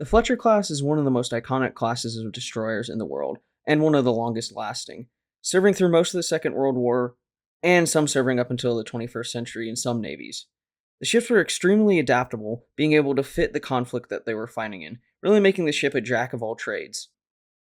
The Fletcher class is one of the most iconic classes of destroyers in the world, and one of the longest lasting, serving through most of the Second World War, and some serving up until the 21st century in some navies. The ships were extremely adaptable, being able to fit the conflict that they were fighting in, really making the ship a jack of all trades.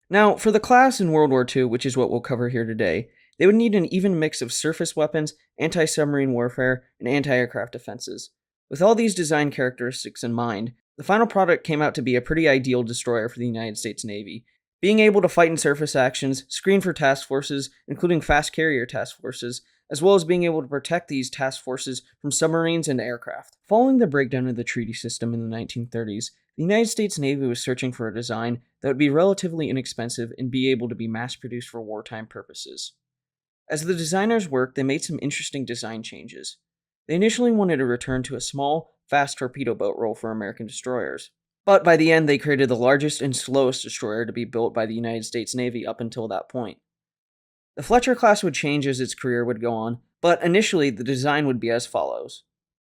Now, for the class in World War II, which is what we'll cover here today, they would need an even mix of surface weapons, anti-submarine warfare, and anti-aircraft defenses. With all these design characteristics in mind, the final product came out to be a pretty ideal destroyer for the United States Navy, being able to fight in surface actions, screen for task forces, including fast carrier task forces, as well as being able to protect these task forces from submarines and aircraft. Following the breakdown of the treaty system in the 1930s, the United States Navy was searching for a design that would be relatively inexpensive and be able to be mass-produced for wartime purposes. As the designers worked, they made some interesting design changes. They initially wanted to return to a small, fast torpedo boat role for American destroyers. But by the end, they created the largest and slowest destroyer to be built by the United States Navy up until that point. The Fletcher class would change as its career would go on, but initially the design would be as follows.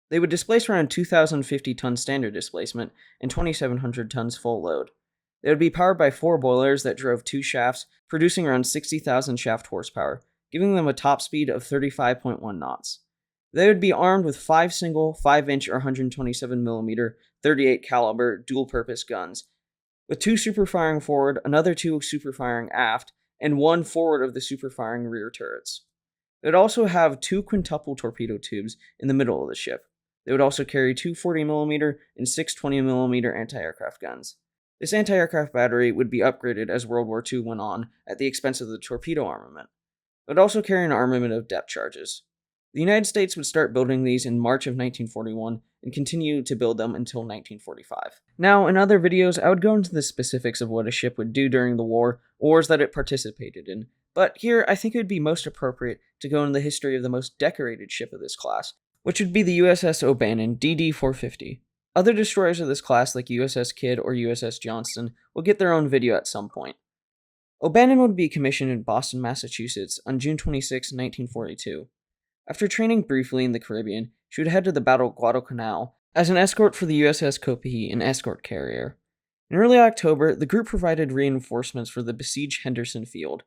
They would displace around 2,050 tons standard displacement and 2,700 tons full load. They would be powered by 4 boilers that drove 2 shafts, producing around 60,000 shaft horsepower, giving them a top speed of 35.1 knots. They would be armed with 5 single 5-inch or 127mm 38 caliber dual-purpose guns, with 2 super-firing forward, another 2 super-firing aft, and 1 forward of the super-firing rear turrets. They would also have 2 quintuple torpedo tubes in the middle of the ship. They would also carry 2 40mm and 6 20mm anti-aircraft guns. This anti-aircraft battery would be upgraded as World War II went on at the expense of the torpedo armament. It would also carry an armament of depth charges. The United States would start building these in March of 1941 and continue to build them until 1945. Now, in other videos, I would go into the specifics of what a ship would do during the war, wars that it participated in, but here I think it would be most appropriate to go into the history of the most decorated ship of this class, which would be the USS O'Bannon DD-450. Other destroyers of this class, like USS Kidd or USS Johnston, will get their own video at some point. O'Bannon would be commissioned in Boston, Massachusetts on June 26, 1942. After training briefly in the Caribbean, she would head to the Battle of Guadalcanal as an escort for the USS Copiague, an escort carrier. In early October, the group provided reinforcements for the besieged Henderson Field.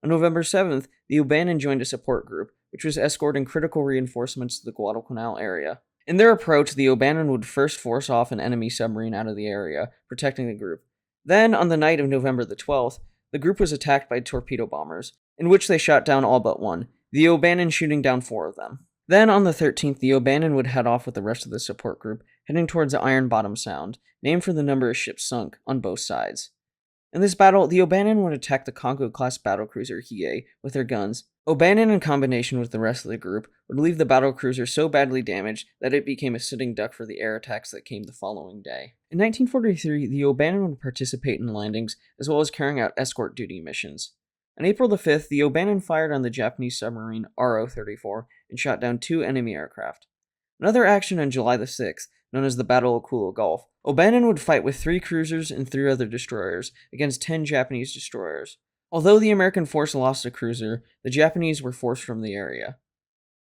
On November 7th, the O'Bannon joined a support group, which was escorting critical reinforcements to the Guadalcanal area. In their approach, the O'Bannon would first force off an enemy submarine out of the area, protecting the group. Then, on the night of November the 12th, the group was attacked by torpedo bombers, in which they shot down all but one, the O'Bannon shooting down 4 of them. Then, on the 13th, the O'Bannon would head off with the rest of the support group, heading towards the Iron Bottom Sound, named for the number of ships sunk on both sides. In this battle, the O'Bannon would attack the Congo-class battlecruiser Hiei with their guns. O'Bannon, in combination with the rest of the group, would leave the battlecruiser so badly damaged that it became a sitting duck for the air attacks that came the following day. In 1943, the O'Bannon would participate in landings, as well as carrying out escort duty missions. On April the 5th, the O'Bannon fired on the Japanese submarine RO-34 and shot down 2 enemy aircraft. Another action on July the 6th, known as the Battle of Kula Gulf, O'Bannon would fight with 3 cruisers and 3 other destroyers against 10 Japanese destroyers. Although the American force lost a cruiser, the Japanese were forced from the area.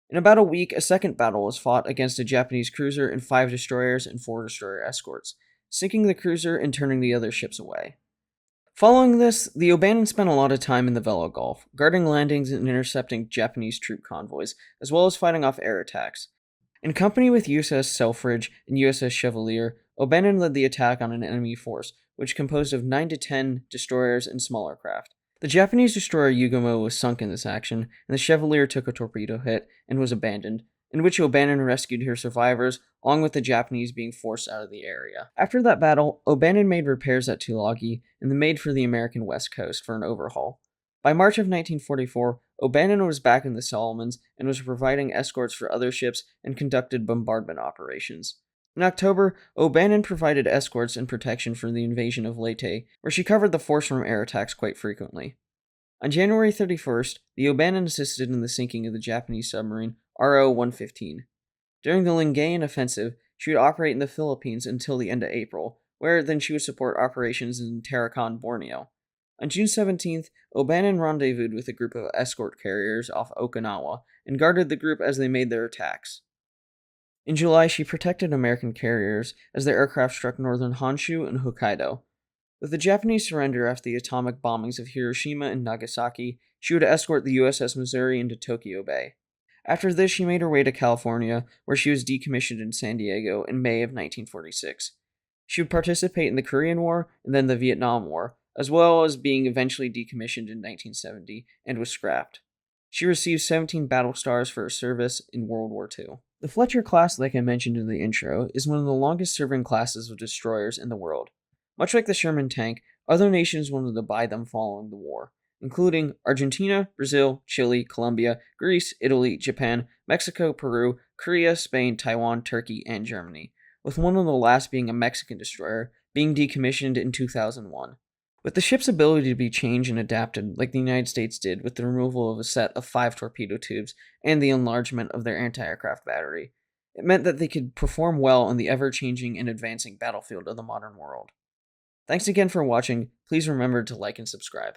In about a week, a second battle was fought against a Japanese cruiser and 5 destroyers and 4 destroyer escorts, sinking the cruiser and turning the other ships away. Following this, the O'Bannon spent a lot of time in the Vela Gulf, guarding landings and intercepting Japanese troop convoys, as well as fighting off air attacks. In company with USS Selfridge and USS Chevalier, O'Bannon led the attack on an enemy force, which composed of 9 to 10 destroyers and smaller craft. The Japanese destroyer Yugumo was sunk in this action, and the Chevalier took a torpedo hit and was abandoned, in which O'Bannon rescued her survivors, along with the Japanese being forced out of the area. After that battle, O'Bannon made repairs at Tulagi and then made for the American West Coast for an overhaul. By March of 1944, O'Bannon was back in the Solomons and was providing escorts for other ships and conducted bombardment operations. In October, O'Bannon provided escorts and protection for the invasion of Leyte, where she covered the force from air attacks quite frequently. On January 31st, the O'Bannon assisted in the sinking of the Japanese submarine RO-115. During the Lingayen offensive, she would operate in the Philippines until the end of April, where then she would support operations in Tarakan, Borneo. On June 17th, O'Bannon rendezvoused with a group of escort carriers off Okinawa and guarded the group as they made their attacks. In July, she protected American carriers as their aircraft struck northern Honshu and Hokkaido. With the Japanese surrender after the atomic bombings of Hiroshima and Nagasaki, she would escort the USS Missouri into Tokyo Bay. After this, she made her way to California, where she was decommissioned in San Diego in May of 1946. She would participate in the Korean War and then the Vietnam War, as well as being eventually decommissioned in 1970 and was scrapped. She received 17 battle stars for her service in World War II. The Fletcher class, like I mentioned in the intro, is one of the longest serving classes of destroyers in the world. Much like the Sherman tank, other nations wanted to buy them following the war, including Argentina, Brazil, Chile, Colombia, Greece, Italy, Japan, Mexico, Peru, Korea, Spain, Taiwan, Turkey, and Germany, with one of the last being a Mexican destroyer, being decommissioned in 2001. With the ship's ability to be changed and adapted, like the United States did with the removal of a set of 5 torpedo tubes and the enlargement of their anti-aircraft battery, it meant that they could perform well on the ever-changing and advancing battlefield of the modern world. Thanks again for watching. Please remember to like and subscribe.